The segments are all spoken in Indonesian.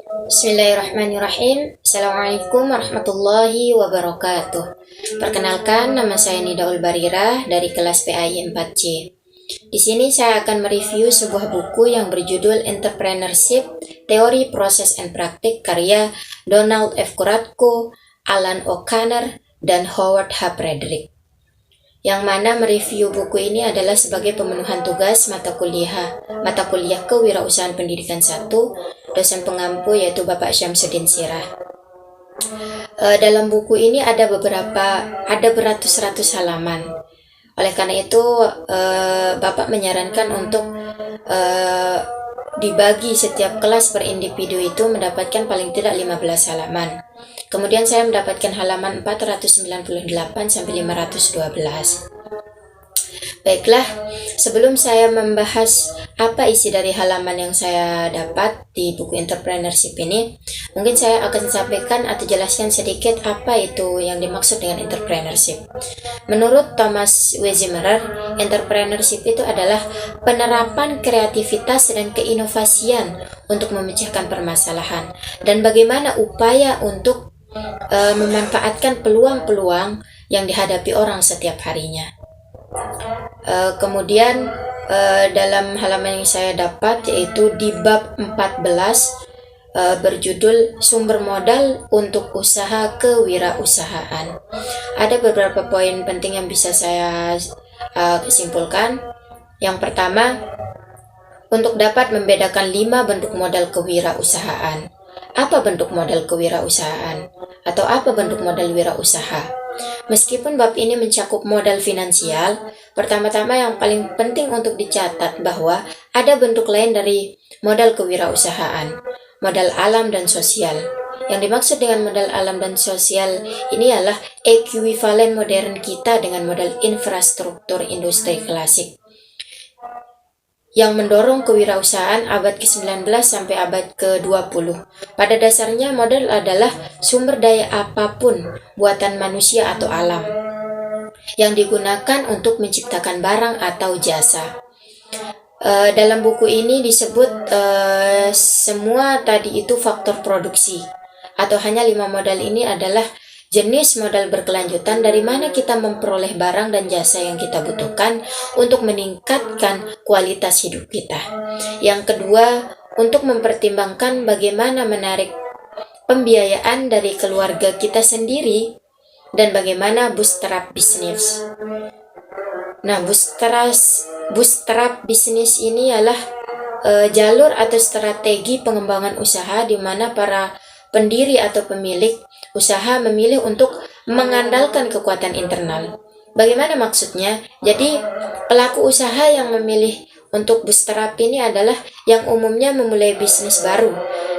Bismillahirrahmanirrahim. Assalamualaikum warahmatullahi wabarakatuh. Perkenalkan, nama saya Nidaul Barirah dari kelas PAI 4C. Di sini saya akan mereview sebuah buku yang berjudul Entrepreneurship, Teori, Proses, and Praktik karya Donald F. Kuratko, Alan O'Connor, dan Howard H. Frederick. Yang mana mereview buku ini adalah sebagai pemenuhan tugas mata kuliah Kewirausahaan Pendidikan 1, dosen pengampu yaitu Bapak Syamsuddin Sirah. Dalam buku ini ada beratus-ratus halaman. Oleh karena itu Bapak menyarankan untuk dibagi setiap kelas per individu itu mendapatkan paling tidak 15 halaman. Kemudian saya mendapatkan halaman 498 sampai 512. Baiklah, sebelum saya membahas apa isi dari halaman yang saya dapat di buku Entrepreneurship ini, mungkin saya akan sampaikan atau jelaskan sedikit apa itu yang dimaksud dengan entrepreneurship. Menurut Thomas W. Zimmerer, entrepreneurship itu adalah penerapan kreativitas dan keinovasian untuk memecahkan permasalahan dan bagaimana upaya untuk memanfaatkan peluang-peluang yang dihadapi orang setiap harinya. Kemudian dalam halaman yang saya dapat yaitu di bab 14 berjudul Sumber Modal untuk Usaha Kewirausahaan. Ada beberapa poin penting yang bisa saya simpulkan. Yang pertama, untuk dapat membedakan 5 bentuk modal kewirausahaan. Apa bentuk modal kewirausahaan? Atau apa bentuk modal wirausaha? Meskipun bab ini mencakup modal finansial, pertama-tama yang paling penting untuk dicatat bahwa ada bentuk lain dari modal kewirausahaan, modal alam dan sosial. Yang dimaksud dengan modal alam dan sosial ini adalah ekuivalen modern kita dengan modal infrastruktur industri klasik yang mendorong kewirausahaan abad ke-19 sampai abad ke-20. Pada dasarnya modal adalah sumber daya apapun buatan manusia atau alam yang digunakan untuk menciptakan barang atau jasa. Dalam buku ini disebut semua tadi itu faktor produksi atau hanya 5 modal ini adalah jenis modal berkelanjutan dari mana kita memperoleh barang dan jasa yang kita butuhkan untuk meningkatkan kualitas hidup kita. Yang kedua, untuk mempertimbangkan bagaimana menarik pembiayaan dari keluarga kita sendiri dan bagaimana bootstrap bisnis. Nah, bootstrap bisnis ini adalah jalur atau strategi pengembangan usaha di mana para pendiri atau pemilik usaha memilih untuk mengandalkan kekuatan internal. Bagaimana maksudnya? Jadi, pelaku usaha yang memilih untuk bootstrap ini adalah yang umumnya memulai bisnis baru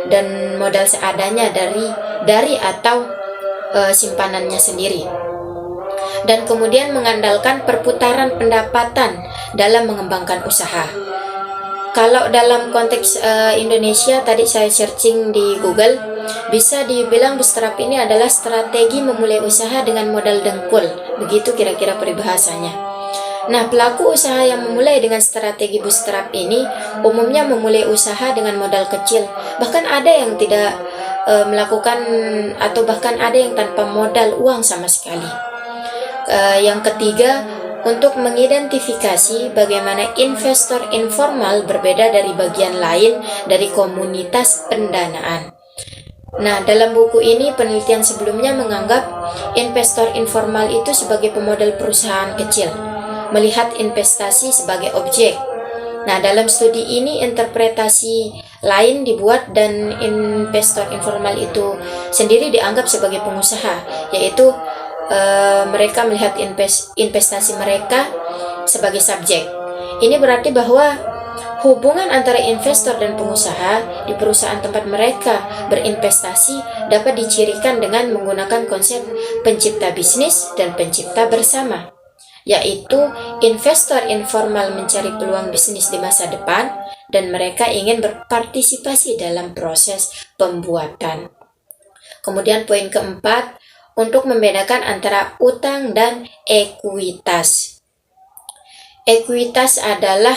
dan modal seadanya dari atau simpanannya sendiri. Dan kemudian mengandalkan perputaran pendapatan dalam mengembangkan usaha. Kalau dalam konteks Indonesia, tadi saya searching di Google, bisa dibilang bootstrap ini adalah strategi memulai usaha dengan modal dengkul. Begitu kira-kira peribahasanya. Nah, pelaku usaha yang memulai dengan strategi bootstrap ini umumnya memulai usaha dengan modal kecil. Bahkan ada yang tidak melakukan atau bahkan ada yang tanpa modal uang sama sekali. Yang ketiga, untuk mengidentifikasi bagaimana investor informal berbeda dari bagian lain dari komunitas pendanaan. Nah, dalam buku ini penelitian sebelumnya menganggap investor informal itu sebagai pemodal perusahaan kecil, melihat investasi sebagai objek. Nah, dalam studi ini interpretasi lain dibuat dan investor informal itu sendiri dianggap sebagai pengusaha, yaitu mereka melihat investasi mereka sebagai subjek. Ini berarti bahwa hubungan antara investor dan pengusaha di perusahaan tempat mereka berinvestasi dapat dicirikan dengan menggunakan konsep pencipta bisnis dan pencipta bersama, yaitu investor informal mencari peluang bisnis di masa depan dan mereka ingin berpartisipasi dalam proses pembuatan. Kemudian poin keempat, untuk membedakan antara utang dan ekuitas. Ekuitas adalah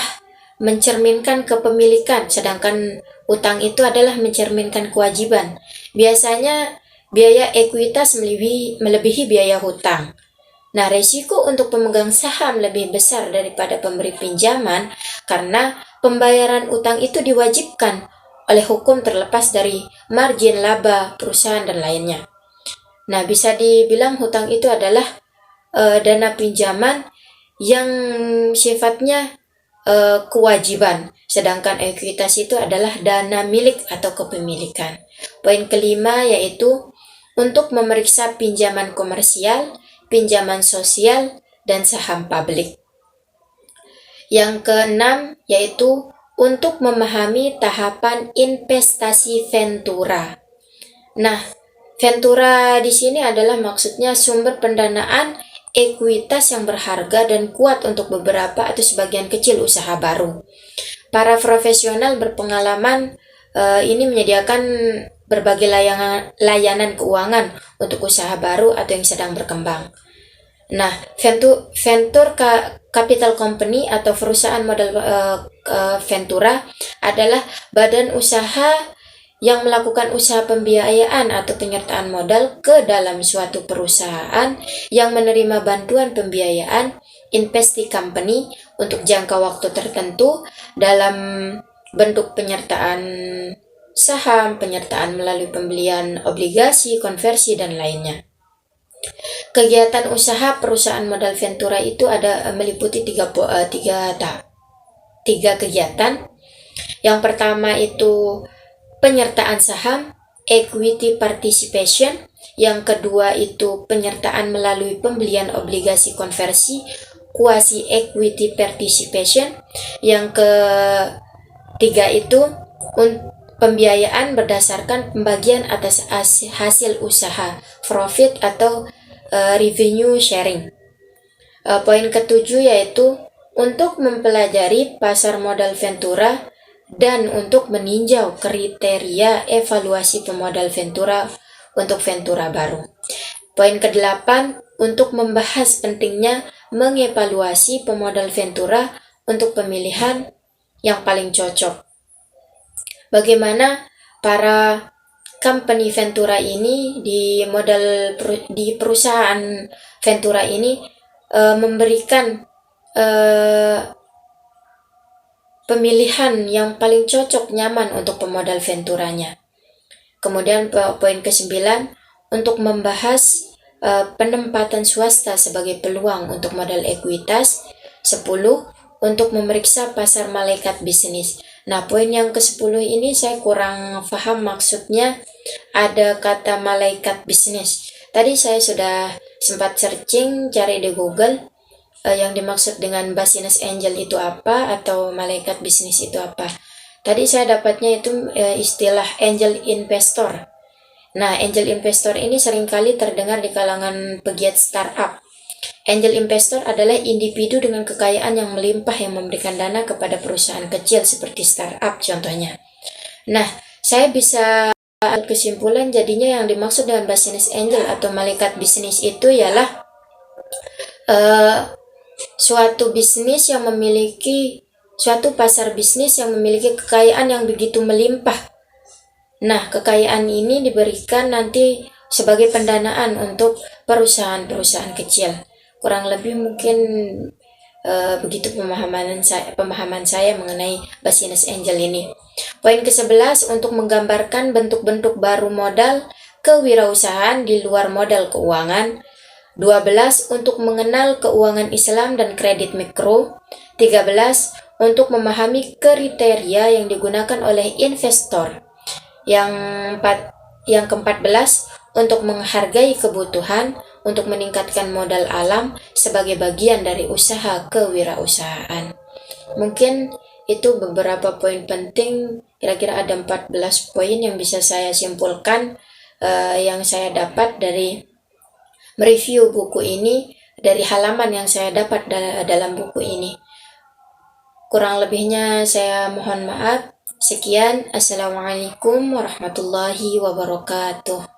mencerminkan kepemilikan, sedangkan utang itu adalah mencerminkan kewajiban. Biasanya biaya ekuitas melebihi biaya hutang. Nah, resiko untuk pemegang saham lebih besar daripada pemberi pinjaman karena pembayaran utang itu diwajibkan oleh hukum terlepas dari margin laba perusahaan dan lainnya. Nah, bisa dibilang hutang itu adalah dana pinjaman yang sifatnya kewajiban, sedangkan ekuitas itu adalah dana milik atau kepemilikan. Poin kelima yaitu untuk memeriksa pinjaman komersial, pinjaman sosial, dan saham publik. Yang keenam yaitu untuk memahami tahapan investasi Ventura. Nah, Ventura di sini adalah maksudnya sumber pendanaan ekuitas yang berharga dan kuat untuk beberapa atau sebagian kecil usaha baru. Para profesional berpengalaman ini menyediakan berbagai layanan keuangan untuk usaha baru atau yang sedang berkembang. Nah, Venture Capital Company atau perusahaan modal Ventura adalah badan usaha yang melakukan usaha pembiayaan atau penyertaan modal ke dalam suatu perusahaan yang menerima bantuan pembiayaan investee company untuk jangka waktu tertentu dalam bentuk penyertaan saham, penyertaan melalui pembelian obligasi, konversi, dan lainnya. Kegiatan usaha perusahaan modal Ventura itu meliputi tiga kegiatan. Yang pertama itu penyertaan saham, equity participation. Yang kedua itu penyertaan melalui pembelian obligasi konversi, quasi equity participation. Yang ketiga itu pembiayaan berdasarkan pembagian atas hasil usaha, profit atau revenue sharing. Poin ketujuh yaitu untuk mempelajari pasar modal Ventura dan untuk meninjau kriteria evaluasi pemodal Ventura untuk Ventura baru. Poin ke-8 untuk membahas pentingnya mengevaluasi pemodal Ventura untuk pemilihan yang paling cocok. Bagaimana para company Ventura ini di perusahaan Ventura ini memberikan pemilihan yang paling cocok, nyaman untuk pemodal Venturanya. Kemudian poin ke-9 untuk membahas penempatan swasta sebagai peluang untuk modal ekuitas. 10 untuk memeriksa pasar malaikat bisnis. Nah, poin yang ke-10 ini saya kurang paham maksudnya, ada kata malaikat bisnis. Tadi saya sudah sempat searching, cari di Google yang dimaksud dengan business angel itu apa atau malaikat bisnis itu apa. Tadi saya dapatnya itu istilah angel investor. Nah, angel investor ini seringkali terdengar di kalangan pegiat startup. Angel investor adalah individu dengan kekayaan yang melimpah yang memberikan dana kepada perusahaan kecil seperti startup contohnya. Nah, saya bisa kesimpulan jadinya yang dimaksud dengan business angel atau malaikat bisnis itu ialah suatu pasar bisnis yang memiliki kekayaan yang begitu melimpah. Nah, kekayaan ini diberikan nanti sebagai pendanaan untuk perusahaan-perusahaan kecil. Kurang lebih mungkin begitu pemahaman saya mengenai business angel ini. Poin ke-11 untuk menggambarkan bentuk-bentuk baru modal kewirausahaan di luar modal keuangan. 12 untuk mengenal keuangan Islam dan kredit mikro. 13 untuk memahami kriteria yang digunakan oleh investor. Yang ke-14 untuk menghargai kebutuhan untuk meningkatkan modal alam sebagai bagian dari usaha kewirausahaan. Mungkin itu beberapa poin penting, kira-kira ada 14 poin yang bisa saya simpulkan yang saya dapat dari mereview buku ini, dari halaman yang saya dapat dalam buku ini. Kurang lebihnya saya mohon maaf. Sekian, Assalamualaikum warahmatullahi wabarakatuh.